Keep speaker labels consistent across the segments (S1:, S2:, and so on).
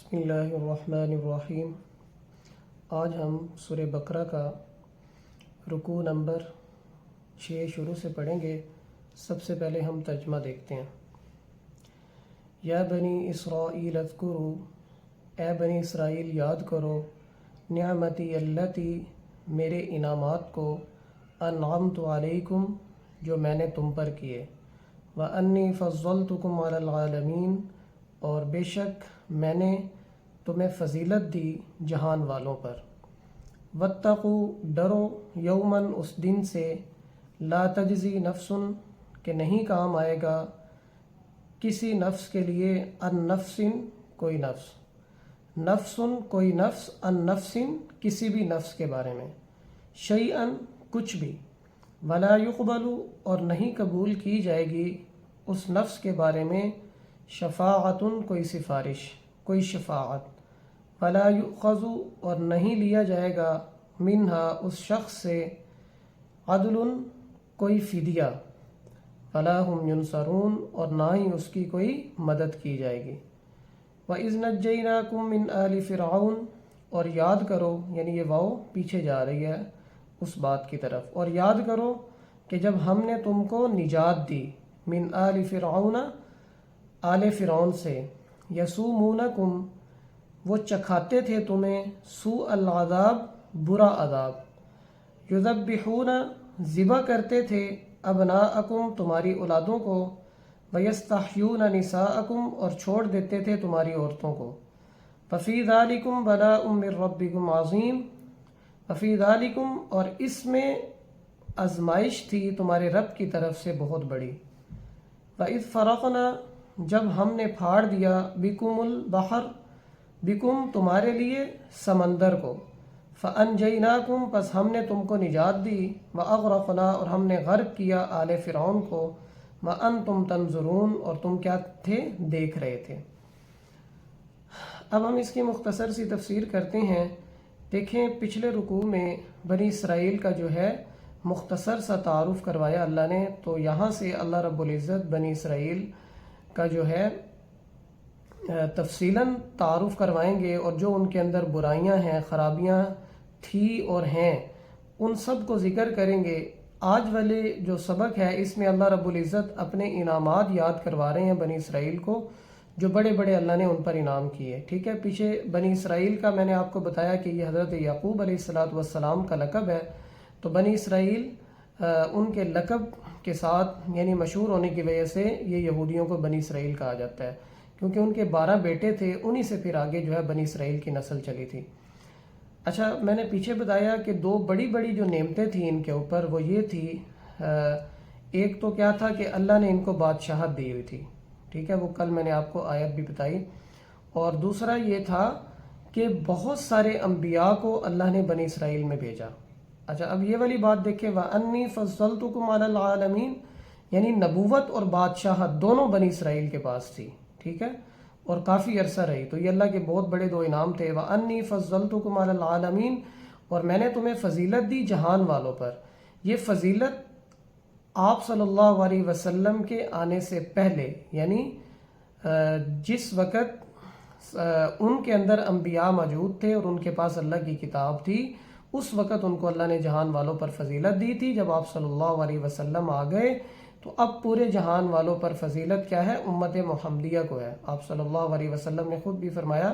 S1: بسم اللہ الرحمن الرحیم۔ آج ہم سورہ بقرہ کا رکوع نمبر 6 شروع سے پڑھیں گے۔ سب سے پہلے ہم ترجمہ دیکھتے ہیں۔ یا بنی اسرائیل اذکروا، اے بنی اسرائیل یاد کرو، نعمتی اللتی، میرے انعامات کو، انعمت علیکم، جو میں نے تم پر کیے، وانی فضلتکم علی العالمین، اور بے شک میں نے تمہیں فضیلت دی جہان والوں پر۔ واتقوا، ڈرو، یومن، اس دن سے، لا تجزی نفس، کہ نہیں کام آئے گا کسی نفس کے لیے، ان نفس، کوئی نفس، نفس کوئی نفس، ان نفس کسی بھی نفس کے بارے میں، شیئن کچھ بھی، ولا یقبل، اور نہیں قبول کی جائے گی اس نفس کے بارے میں، شفاعت، کوئی سفارش، کوئی شفاعت، ولا یؤخذ، اور نہیں لیا جائے گا منہا، اس شخص سے، عدل، کوئی فدیہ، ولا هم ینصرون، اور نہ ہی اس کی کوئی مدد کی جائے گی۔ وَإِذْ نَجَّيْنَاكُمْ مِنْ آلِ فِرْعَوْنَ، اور یاد کرو، یعنی یہ واو پیچھے جا رہی ہے اس بات کی طرف، اور یاد کرو کہ جب ہم نے تم کو نجات دی، من آل فرعون، آل فرعون سے، یسومونکم، وہ چکھاتے تھے تمہیں، سوء العذاب، برا عذاب، یذبحون، ذبح کرتے تھے، ابناءکم، تمہاری اولادوں کو، ویستحیون نساءکم، اور چھوڑ دیتے تھے تمہاری عورتوں کو، ففی ذالکم بلاء من ربکم عظیم، ففی ذالکم، اور اس میں آزمائش تھی تمہارے رب کی طرف سے بہت بڑی، وَإِذْ فَرَقْنَا، جب ہم نے پھاڑ دیا، بِكُمُ الْبَحْرَ، بِكُم، تمہارے لیے، سمندر کو، فَأَنْجَيْنَاكُمْ، پس ہم نے تم کو نجات دی، وَأَغْرَقْنَا، اور ہم نے غرق کیا آل فرعون کو، وَأَنْتُمْ تَنْظُرُونَ، اور تم کیا تھے، دیکھ رہے تھے۔ اب ہم اس کی مختصر سی تفسیر کرتے ہیں۔ دیکھیں پچھلے رکوع میں بنی اسرائیل کا جو ہے مختصر سا تعارف کروایا اللہ نے، تو یہاں سے اللہ رب العزت بنی اسرائیل کا جو ہے تفصیلاً تعارف کروائیں گے، اور جو ان کے اندر برائیاں ہیں، خرابیاں تھی اور ہیں، ان سب کو ذکر کریں گے۔ آج والے جو سبق ہے اس میں اللہ رب العزت اپنے انعامات یاد کروا رہے ہیں بنی اسرائیل کو، جو بڑے بڑے اللہ نے ان پر انعام کیے۔ ٹھیک ہے، پیچھے بنی اسرائیل کا میں نے آپ کو بتایا کہ یہ حضرت یعقوب علیہ السلام کا لقب ہے، تو بنی اسرائیل ان کے لقب کے ساتھ یعنی مشہور ہونے کی وجہ سے یہ یہودیوں کو بنی اسرائیل کہا جاتا ہے، کیونکہ ان کے 12 بیٹے تھے، انہی سے پھر آگے جو ہے بنی اسرائیل کی نسل چلی تھی۔ اچھا، میں نے پیچھے بتایا کہ 2 بڑی بڑی جو نعمتیں تھیں ان کے اوپر، وہ یہ تھی، ایک تو کیا تھا کہ اللہ نے ان کو بادشاہت دی ہوئی تھی، ٹھیک ہے، وہ کل میں نے آپ کو آیت بھی بتائی، اور دوسرا یہ تھا کہ بہت سارے انبیاء کو اللہ نے بنی اسرائیل میں بھیجا۔ اچھا، اب یہ والی بات دیکھیں، وَأَنِّي فَضَّلْتُكُمْ عَلَى الْعَالَمِينَ، یعنی نبوت اور بادشاہت دونوں بنی اسرائیل کے پاس تھی، ٹھیک ہے، اور کافی عرصہ رہی، تو یہ اللہ کے بہت بڑے 2 انعام تھے۔ وَأَنِّي فَضَّلْتُكُمْ عَلَى الْعَالَمِينَ، اور میں نے تمہیں فضیلت دی جہان والوں پر۔ یہ فضیلت آپ صلی اللہ علیہ وسلم کے آنے سے پہلے، یعنی جس وقت ان کے اندر انبیاء موجود تھے اور ان کے پاس اللہ کی کتاب تھی، اس وقت ان کو اللہ نے جہان والوں پر فضیلت دی تھی۔ جب آپ صلی اللہ علیہ وسلم آ گئے تو اب پورے جہان والوں پر فضیلت کیا ہے؟ امت محمدیہ کو ہے۔ آپ صلی اللہ علیہ وسلم نے خود بھی فرمایا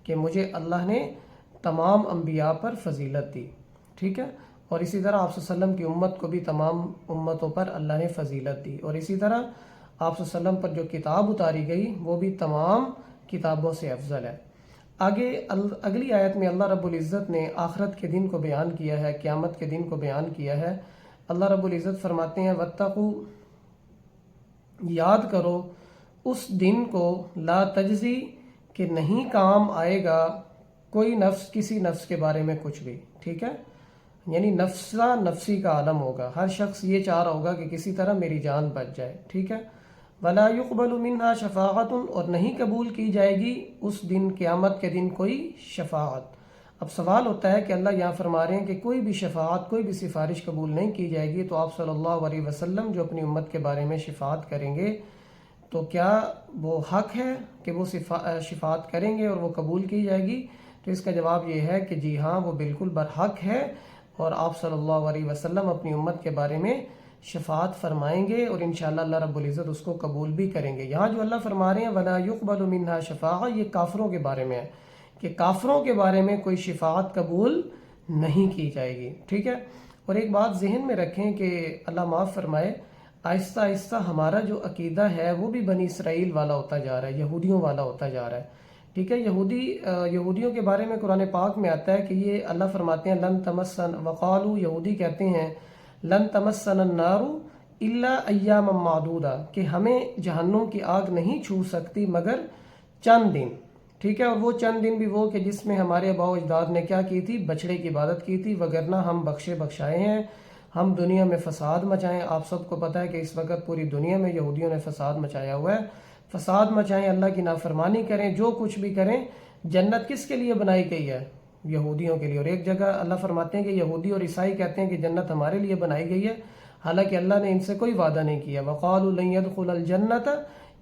S1: کہ مجھے اللہ نے تمام انبیاء پر فضیلت دی، ٹھیک ہے، اور اسی طرح آپ صلی اللہ علیہ وسلم کی امت کو بھی تمام امتوں پر اللہ نے فضیلت دی، اور اسی طرح آپ صلی اللہ علیہ وسلم پر جو کتاب اتاری گئی وہ بھی تمام کتابوں سے افضل ہے۔ آگے اگلی آیت میں اللہ رب العزت نے آخرت کے دن کو بیان کیا ہے، قیامت کے دن کو بیان کیا ہے۔ اللہ رب العزت فرماتے ہیں، وَاتَّقُوا، یاد کرو اس دن کو، لا تجزی، کہ نہیں کام آئے گا کوئی نفس کسی نفس کے بارے میں کچھ بھی، ٹھیک ہے، یعنی نفسا نفسی کا عالم ہوگا، ہر شخص یہ چاہ رہا ہوگا کہ کسی طرح میری جان بچ جائے، ٹھیک ہے، وَلَا يُقْبَلُ مِنْهَا شَفَاعَةٌ، اور نہیں قبول کی جائے گی اس دن، قیامت کے دن، کوئی شفاعت۔ اب سوال ہوتا ہے کہ اللہ یہاں فرما رہے ہیں کہ کوئی بھی شفاعت، کوئی بھی سفارش قبول نہیں کی جائے گی، تو آپ صلی اللہ علیہ وسلم جو اپنی امت کے بارے میں شفاعت کریں گے تو کیا وہ حق ہے کہ وہ شفاعت کریں گے اور وہ قبول کی جائے گی؟ تو اس کا جواب یہ ہے کہ جی ہاں، وہ بالکل برحق ہے، اور آپ صلی اللہ علیہ وسلم اپنی امت کے بارے میں شفاعت فرمائیں گے، اور انشاءاللہ اللہ رب العزت اس کو قبول بھی کریں گے۔ یہاں جو اللہ فرما رہے ہیں وَلَا يُقْبَلُ مِنْهَا شَفَاعَةٌ، یہ کافروں کے بارے میں ہے کہ کافروں کے بارے میں کوئی شفاعت قبول نہیں کی جائے گی، ٹھیک ہے۔ اور ایک بات ذہن میں رکھیں کہ اللہ معاف فرمائے، آہستہ آہستہ ہمارا جو عقیدہ ہے وہ بھی بنی اسرائیل والا ہوتا جا رہا ہے، یہودیوں والا ہوتا جا رہا ہے، ٹھیک ہے۔ یہودیوں کے بارے میں قرآن پاک میں آتا ہے کہ یہ اللہ فرماتے ہیں لن تمسن وقالو، یہودی کہتے ہیں لن تمسن النار الا ایاما معدودہ، کہ ہمیں جہنم کی آگ نہیں چھو سکتی مگر چند دن، ٹھیک ہے۔ اور وہ چند دن بھی وہ کہ جس میں ہمارے آباء و اجداد نے کیا کی تھی؟ بچڑے کی عبادت کی تھی، وگرنہ ہم بخشے بخشائے ہیں، ہم دنیا میں فساد مچائیں۔ آپ سب کو پتہ ہے کہ اس وقت پوری دنیا میں یہودیوں نے فساد مچایا ہوا ہے، فساد مچائیں، اللہ کی نافرمانی کریں، جو کچھ بھی کریں۔ جنت کس کے لیے بنائی گئی ہے؟ یہودیوں کے لیے۔ اور ایک جگہ اللہ فرماتے ہیں کہ یہودی اور عیسائی کہتے ہیں کہ جنت ہمارے لیے بنائی گئی ہے، حالانکہ اللہ نے ان سے کوئی وعدہ نہیں کیا۔ وَقَالُوا لَن يَدْخُلَ الْجَنَّةَ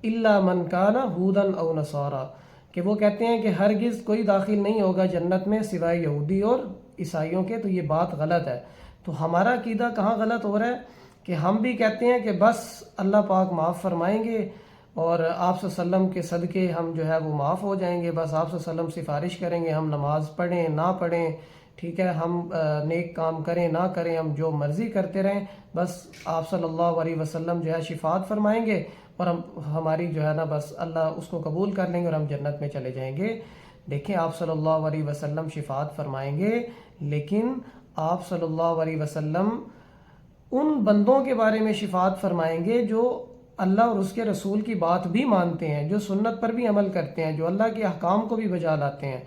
S1: إِلَّا مَنْ كَانَ هُودًا أَوْ نَصَارَىٰ، کہ وہ کہتے ہیں کہ ہرگز کوئی داخل نہیں ہوگا جنت میں سوائے یہودی اور عیسائیوں کے، تو یہ بات غلط ہے۔ تو ہمارا عقیدہ کہاں غلط ہو رہا ہے کہ ہم بھی کہتے ہیں کہ بس اللہ پاک معاف فرمائیں گے اور آپ صلی اللہ علیہ وسلم کے صدقے ہم جو ہے وہ معاف ہو جائیں گے، بس آپ صلی اللہ علیہ وسلم سفارش کریں گے، ہم نماز پڑھیں نہ پڑھیں، ٹھیک ہے، ہم نیک کام کریں نہ کریں، ہم جو مرضی کرتے رہیں، بس آپ صلی اللہ علیہ وسلم جو ہے شفاعت فرمائیں گے اور ہماری جو ہے نا بس اللہ اس کو قبول کر لیں گے اور ہم جنت میں چلے جائیں گے۔ دیکھیں، آپ صلی اللہ علیہ وسلم شفاعت فرمائیں گے، لیکن آپ صلی اللہ علیہ وسلم ان بندوں کے بارے میں شفاعت فرمائیں گے جو اللہ اور اس کے رسول کی بات بھی مانتے ہیں، جو سنت پر بھی عمل کرتے ہیں، جو اللہ کے احکام کو بھی بجا لاتے ہیں۔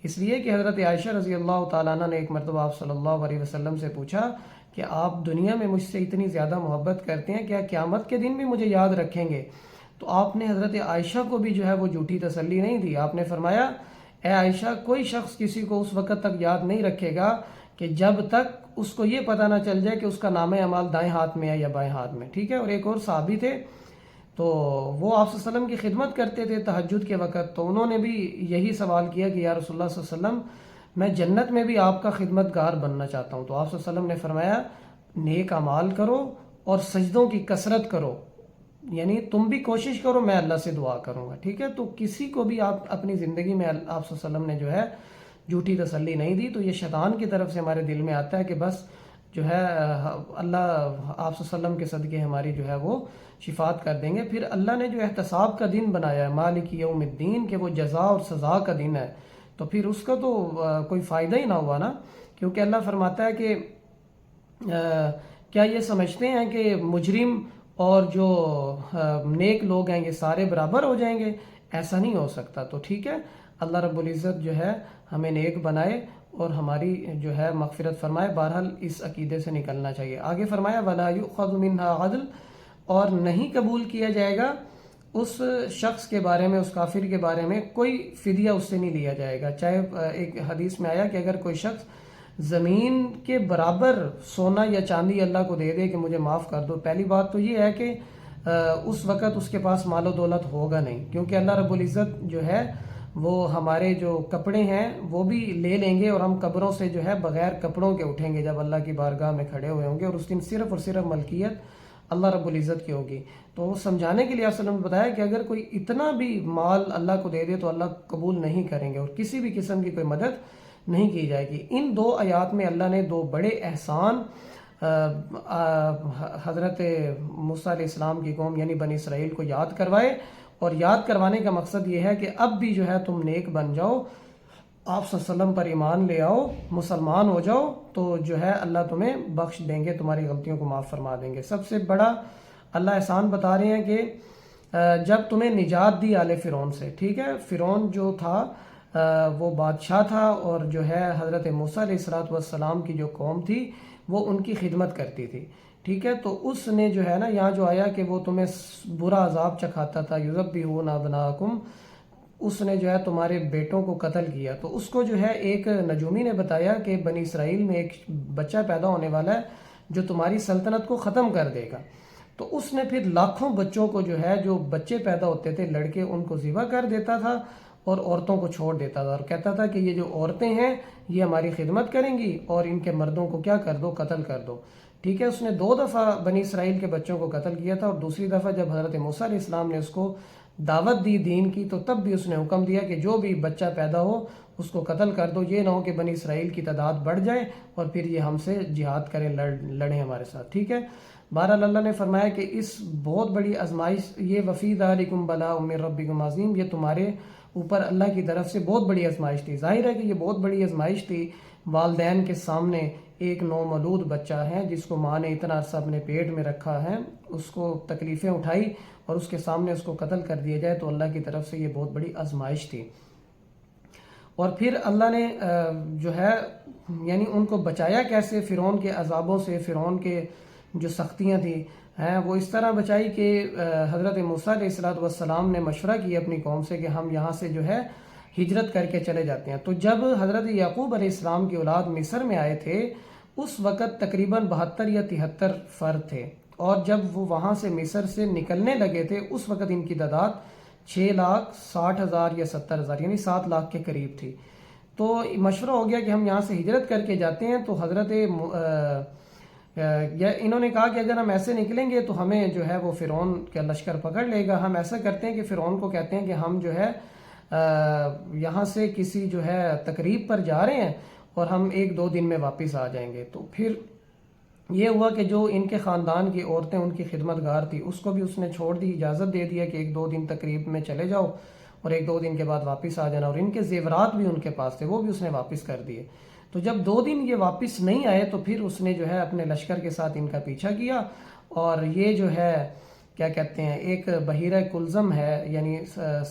S1: اس لیے کہ حضرت عائشہ رضی اللہ تعالیٰ عنہ نے ایک مرتبہ آپ صلی اللہ علیہ وسلم سے پوچھا کہ آپ دنیا میں مجھ سے اتنی زیادہ محبت کرتے ہیں، کیا قیامت کے دن بھی مجھے یاد رکھیں گے؟ تو آپ نے حضرت عائشہ کو بھی جو ہے وہ جھوٹی تسلی نہیں دی، آپ نے فرمایا اے عائشہ، کوئی شخص کسی کو اس وقت تک یاد نہیں رکھے گا کہ جب تک اس کو یہ پتہ نہ چل جائے کہ اس کا نام اعمال دائیں ہاتھ میں ہے یا بائیں ہاتھ میں، ٹھیک ہے۔ اور ایک اور صحابی تھے، تو وہ آپ صلی اللہ علیہ وسلم کی خدمت کرتے تھے تہجد کے وقت، تو انہوں نے بھی یہی سوال کیا کہ یا رسول اللہ صلی اللہ علیہ وسلم، میں جنت میں بھی آپ کا خدمت گار بننا چاہتا ہوں۔ تو آپ صلی اللہ علیہ وسلم نے فرمایا نیک اعمال کرو اور سجدوں کی کثرت کرو، یعنی تم بھی کوشش کرو، میں اللہ سے دعا کروں گا، ٹھیک ہے۔ تو کسی کو بھی آپ اپنی زندگی میں آپ صلی اللہ علیہ وسلم نے جو ہے جھوٹی تسلی نہیں دی۔ تو یہ شیطان کی طرف سے ہمارے دل میں آتا ہے کہ بس جو ہے اللہ آپ صلی اللہ علیہ وسلم کے صدقے ہماری جو ہے وہ شفاعت کر دیں گے۔ پھر اللہ نے جو احتساب کا دن بنایا ہے مالک یوم الدین، کہ وہ جزا اور سزا کا دن ہے، تو پھر اس کا تو کوئی فائدہ ہی نہ ہوا نا، کیونکہ اللہ فرماتا ہے کہ کیا یہ سمجھتے ہیں کہ مجرم اور جو نیک لوگ ہیں یہ سارے برابر ہو جائیں گے؟ ایسا نہیں ہو سکتا۔ تو ٹھیک ہے، اللہ رب العزت جو ہے ہمیں نیک بنائے اور ہماری جو ہے مغفرت فرمائے۔ بہرحال اس عقیدے سے نکلنا چاہیے۔ آگے فرمایا وَلَا يُؤْخَذُ مِنْهَا عَدْلٌ، اور نہیں قبول کیا جائے گا اس شخص کے بارے میں، اس کافر کے بارے میں کوئی فدیہ اس سے نہیں لیا جائے گا۔ چاہے ایک حدیث میں آیا کہ اگر کوئی شخص زمین کے برابر سونا یا چاندی اللہ کو دے دے کہ مجھے معاف کر دو، پہلی بات تو یہ ہے کہ اس وقت اس کے پاس مال و دولت ہوگا نہیں، کیونکہ اللہ رب العزت جو ہے وہ ہمارے جو کپڑے ہیں وہ بھی لے لیں گے، اور ہم قبروں سے جو ہے بغیر کپڑوں کے اٹھیں گے جب اللہ کی بارگاہ میں کھڑے ہوئے ہوں گے، اور اس دن صرف اور صرف ملکیت اللہ رب العزت کی ہوگی۔ تو وہ سمجھانے کے لیے آپ صلی اللہ علیہ وسلم نے بتایا کہ اگر کوئی اتنا بھی مال اللہ کو دے دے تو اللہ قبول نہیں کریں گے، اور کسی بھی قسم کی کوئی مدد نہیں کی جائے گی۔ ان دو آیات میں اللہ نے دو بڑے احسان حضرت موسیٰ علیہ السلام کی قوم یعنی بنی اسرائیل کو یاد کروائے، اور یاد کروانے کا مقصد یہ ہے کہ اب بھی جو ہے تم نیک بن جاؤ، آپ صلی اللہ علیہ وسلم پر ایمان لے آؤ، مسلمان ہو جاؤ، تو جو ہے اللہ تمہیں بخش دیں گے، تمہاری غلطیوں کو معاف فرما دیں گے۔ سب سے بڑا اللہ احسان بتا رہے ہیں کہ جب تمہیں نجات دی آل فرعون سے، ٹھیک ہے، فرعون جو تھا وہ بادشاہ تھا، اور جو ہے حضرت موسیٰ علیہ السلام کی جو قوم تھی وہ ان کی خدمت کرتی تھی، ٹھیک ہے۔ تو اس نے جو ہے نا یہاں جو آیا کہ وہ تمہیں برا عذاب چکھاتا تھا، یذبحون ابناءکم، اس نے جو ہے تمہارے بیٹوں کو قتل کیا۔ تو اس کو جو ہے ایک نجومی نے بتایا کہ بنی اسرائیل میں ایک بچہ پیدا ہونے والا ہے جو تمہاری سلطنت کو ختم کر دے گا۔ تو اس نے پھر لاکھوں بچوں کو جو ہے، جو بچے پیدا ہوتے تھے لڑکے، ان کو ذبح کر دیتا تھا اور عورتوں کو چھوڑ دیتا تھا، اور کہتا تھا کہ یہ جو عورتیں ہیں یہ ہماری خدمت کریں گی اور ان کے مردوں کو کیا کر دو، قتل کر دو. ٹھیک ہے. اس نے 2 دفعہ بنی اسرائیل کے بچوں کو قتل کیا تھا، اور دوسری دفعہ جب حضرت موسیٰ علیہ السلام نے اس کو دعوت دی دین کی، تو تب بھی اس نے حکم دیا کہ جو بھی بچہ پیدا ہو اس کو قتل کر دو، یہ نہ ہو کہ بنی اسرائیل کی تعداد بڑھ جائے اور پھر یہ ہم سے جہاد کریں، لڑیں ہمارے ساتھ. ٹھیک ہے. بہرحال اللہ نے فرمایا کہ اس بہت بڑی آزمائش، یہ وفی ذالکم بلاء من ربکم عظیم، یہ تمہارے اوپر اللہ کی طرف سے بہت بڑی آزمائش تھی. ظاہر ہے کہ یہ بہت بڑی آزمائش تھی. والدین کے سامنے ایک نومولود بچہ ہے جس کو ماں نے اتنا عرصہ اپنے پیٹ میں رکھا ہے، اس کو تکلیفیں اٹھائی اور اس کے سامنے اس کو قتل کر دیا جائے، تو اللہ کی طرف سے یہ بہت بڑی آزمائش تھی. اور پھر اللہ نے جو ہے یعنی ان کو بچایا کیسے؟ فرعون کے عذابوں سے، فرعون کے جو سختیاں تھیں وہ اس طرح بچائی کہ حضرت موسیٰ علیہ السلام نے مشورہ کیا اپنی قوم سے کہ ہم یہاں سے جو ہے ہجرت کر کے چلے جاتے ہیں. تو جب حضرت یعقوب علیہ السلام کی اولاد مصر میں آئے تھے، اس وقت تقریباً 72 یا 73 فرد تھے، اور جب وہ وہاں سے مصر سے نکلنے لگے تھے اس وقت ان کی تعداد 6,60,000 یا 70,000 یعنی 7 لاکھ کے قریب تھی. تو مشورہ ہو گیا کہ ہم یہاں سے ہجرت کر کے جاتے ہیں. تو انہوں نے کہا کہ اگر ہم ایسے نکلیں گے تو ہمیں جو ہے وہ فرعون کا لشکر پکڑ لے گا. ہم ایسا کرتے ہیں کہ فرعون کو کہتے ہیں کہ ہم جو ہے یہاں سے کسی جو ہے تقریب پر جا رہے ہیں اور ہم 1-2 دن میں واپس آ جائیں گے. تو پھر یہ ہوا کہ جو ان کے خاندان کی عورتیں ان کی خدمت گار تھی اس کو بھی اس نے چھوڑ دی، اجازت دے دیا کہ 1-2 دن تقریب میں چلے جاؤ اور 1-2 دن کے بعد واپس آ جانا. اور ان کے زیورات بھی ان کے پاس تھے، وہ بھی اس نے واپس کر دیے. تو جب 2 دن یہ واپس نہیں آئے تو پھر اس نے جو ہے اپنے لشکر کے ساتھ ان کا پیچھا کیا، اور یہ جو ہے کیا کہتے ہیں، ایک بحیرہ کلزم ہے یعنی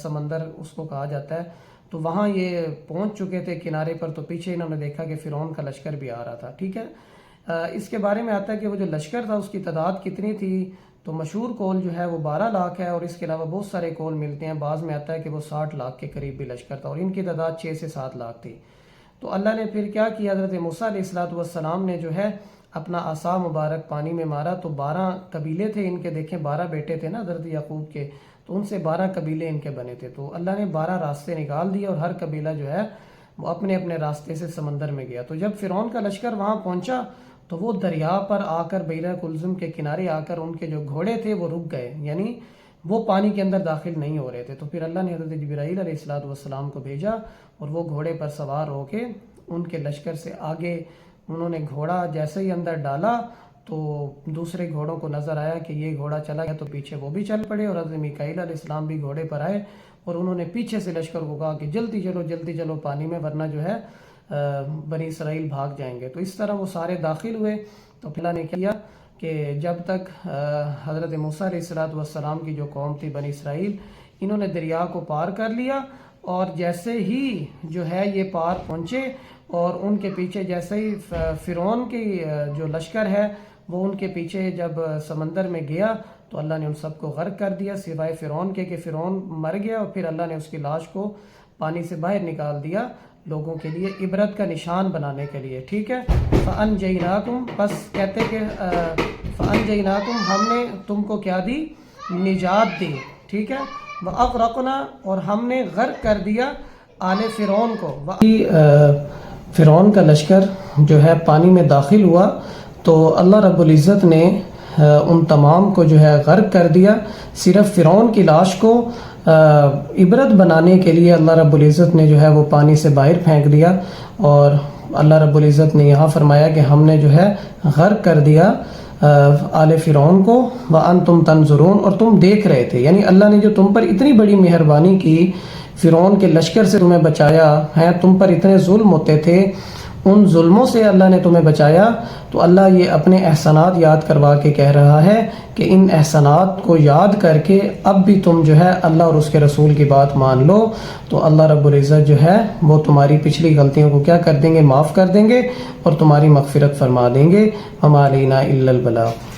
S1: سمندر اس کو کہا جاتا ہے، تو وہاں یہ پہنچ چکے تھے کنارے پر. تو پیچھے انہوں نے دیکھا کہ فرعون کا لشکر بھی آ رہا تھا. ٹھیک ہے. اس کے بارے میں آتا ہے کہ وہ جو لشکر تھا اس کی تعداد کتنی تھی، تو مشہور قول جو ہے وہ 12 لاکھ ہے، اور اس کے علاوہ بہت سارے قول ملتے ہیں. بعض میں آتا ہے کہ وہ 60 لاکھ کے قریب بھی لشکر تھا، اور ان کی تعداد 6 سے 7 لاکھ تھی. تو اللہ نے پھر کیا کیا، حضرت موسیٰ علیہ السلام نے جو ہے اپنا عصا مبارک پانی میں مارا. تو 12 قبیلے تھے ان کے، دیکھیں 12 بیٹے تھے نا حضرت یعقوب کے، تو ان سے 12 قبیلے ان کے بنے تھے. تو اللہ نے 12 راستے نکال دیے اور ہر قبیلہ جو ہے وہ اپنے اپنے راستے سے سمندر میں گیا. تو جب فرعون کا لشکر وہاں پہنچا تو وہ دریا پر آ کر، بحیرہ کلزم کے کنارے آ کر ان کے جو گھوڑے تھے وہ رک گئے، یعنی وہ پانی کے اندر داخل نہیں ہو رہے تھے. تو پھر اللہ نے حضرت جبرائیل علیہ السلام کو بھیجا اور وہ گھوڑے پر سوار ہو کے ان کے لشکر سے آگے، انہوں نے گھوڑا جیسے ہی اندر ڈالا تو دوسرے گھوڑوں کو نظر آیا کہ یہ گھوڑا چلا گیا، تو پیچھے وہ بھی چل پڑے، اور حضرت میکائیل علیہ السلام بھی گھوڑے پر آئے اور انہوں نے پیچھے سے لشکر کو کہا کہ جلدی چلو جلدی چلو پانی میں، ورنہ جو ہے بنی اسرائیل بھاگ جائیں گے. تو اس طرح وہ سارے داخل ہوئے. تو اللہ نے کیا کہ جب تک حضرت موسیٰ علیہ السلام کی جو قوم تھی بنی اسرائیل، انہوں نے دریا کو پار کر لیا، اور جیسے ہی جو ہے یہ پار پہنچے اور ان کے پیچھے جیسے ہی فرعون کی جو لشکر ہے وہ ان کے پیچھے جب سمندر میں گیا تو اللہ نے ان سب کو غرق کر دیا سوائے فرعون کے، کہ فرعون مر گیا اور پھر اللہ نے اس کی لاش کو پانی سے باہر نکال دیا لوگوں کے لیے عبرت کا نشان بنانے کے لیے. ٹھیک ہے. فَأَنْجَيْنَاكُمْ، بس کہتے کہ فَأَنْجَيْنَاكُمْ، ہم نے تم کو کیا دی، نجات دی. ٹھیک ہے. وَأَغْرَقْنَا، اور ہم نے غرق کر دیا آل فرعون کو. فرعون کا لشکر جو ہے پانی میں داخل ہوا تو اللہ رب العزت نے ان تمام کو جو ہے غرق کر دیا. صرف فرعون کی لاش کو عبرت بنانے کے لیے اللہ رب العزت نے جو ہے وہ پانی سے باہر پھینک دیا، اور اللہ رب العزت نے یہاں فرمایا کہ ہم نے جو ہے غرق کر دیا آل فرعون کو. وَأَنْتُمْ تَنْظُرُونَ، اور تم دیکھ رہے تھے. یعنی اللہ نے جو تم پر اتنی بڑی مہربانی کی، فرعون کے لشکر سے تمہیں بچایا ہے، تم پر اتنے ظلم ہوتے تھے، ان ظلموں سے اللہ نے تمہیں بچایا. تو اللہ یہ اپنے احسانات یاد کروا کے کہہ رہا ہے کہ ان احسانات کو یاد کر کے اب بھی تم جو ہے اللہ اور اس کے رسول کی بات مان لو، تو اللہ رب العزت جو ہے وہ تمہاری پچھلی غلطیوں کو کیا کر دیں گے، معاف کر دیں گے اور تمہاری مغفرت فرما دیں گے. وَمَا عَلَيْنَا إِلَّا الْبَلَاغُ.